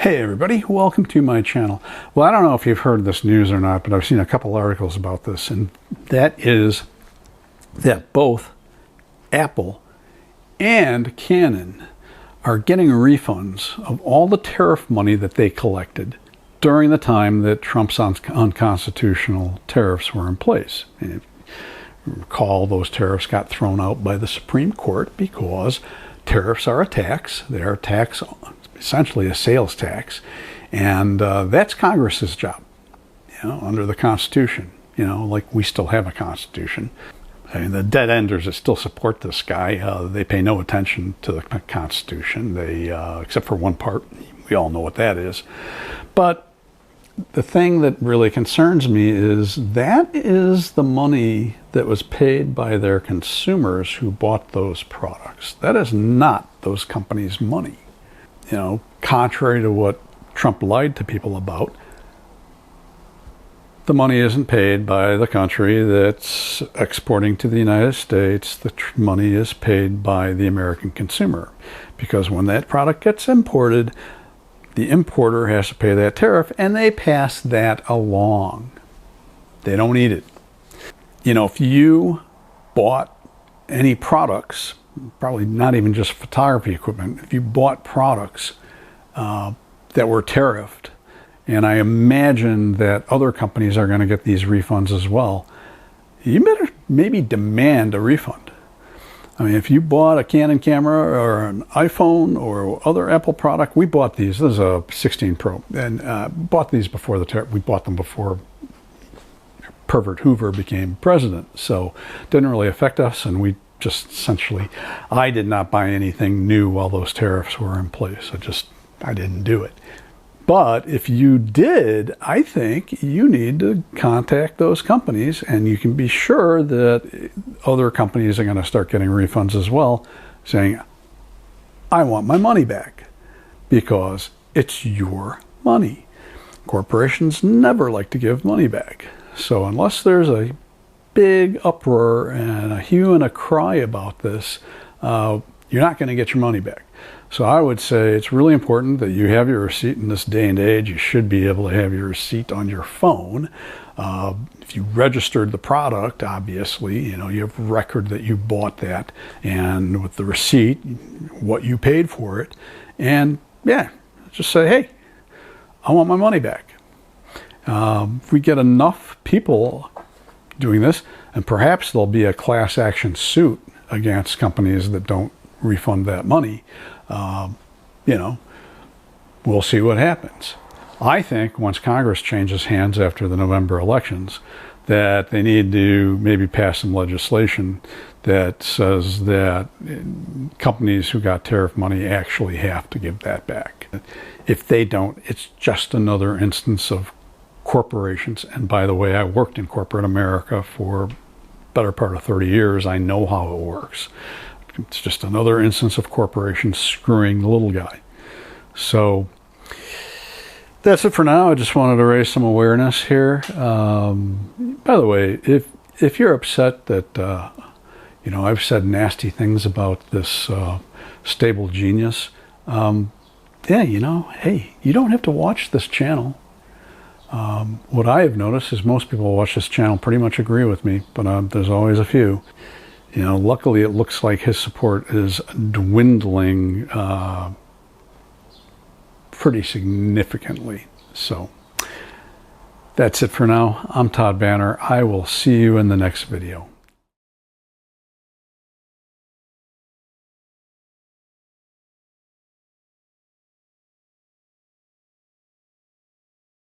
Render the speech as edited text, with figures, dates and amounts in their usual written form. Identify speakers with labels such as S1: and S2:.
S1: Hey everybody, welcome to my channel. Well, I don't know if you've heard this news or not, but I've seen a couple articles about this, and that is that both Apple and Canon are getting refunds of all the tariff money that they collected during the time that Trump's unconstitutional tariffs were in place. And if you recall, those tariffs got thrown out by the Supreme Court because tariffs are a tax. They're a tax, essentially a sales tax, and that's Congress's job, under the Constitution. Like we still have a Constitution. I mean, the dead enders that still support this guy, they pay no attention to the Constitution. They, except for one part, we all know what that is. But the thing that really concerns me is that is the money that was paid by their consumers who bought those products. That is not those companies' money. Contrary to what Trump lied to people about, the money isn't paid by the country that's exporting to the United States. The money is paid by the American consumer, because when that product gets imported, the importer has to pay that tariff, and they pass that along. They don't eat it. If you bought any products, probably not even just photography equipment, if you bought products that were tariffed, and I imagine that other companies are going to get these refunds as well, you better maybe demand a refund. I mean, if you bought a Canon camera or an iPhone or other Apple product, we bought these. This is a 16 Pro, and bought these before the tariff. We bought them before Pervert Hoover became president, so it didn't really affect us, and we just essentially, I did not buy anything new while those tariffs were in place. I didn't do it. But if you did, I think you need to contact those companies, and you can be sure that other companies are going to start getting refunds as well, saying, I want my money back, because it's your money. Corporations never like to give money back. So unless there's a big uproar and a hue and a cry about this, you're not going to get your money back. So I would say it's really important that you have your receipt in this day and age. You should be able to have your receipt on your phone. If you registered the product, obviously, you have record that you bought that, and with the receipt, what you paid for it. And yeah, just say, hey, I want my money back. If we get enough people doing this, and perhaps there'll be a class action suit against companies that don't refund that money, we'll see what happens. I think once Congress changes hands after the November elections, that they need to maybe pass some legislation that says that companies who got tariff money actually have to give that back. If they don't, it's just another instance of corporations. And by the way, I worked in corporate America for better part of 30 years. I know how it works. It's just another instance of corporations screwing the little guy. So that's it for now. I just wanted to raise some awareness here. By the way, if you're upset that I've said nasty things about this stable genius, hey, you don't have to watch this channel. What I have noticed is most people who watch this channel pretty much agree with me, but there's always a few. Luckily it looks like his support is dwindling pretty significantly. So that's it for now. I'm Todd Banner. I will see you in the next video.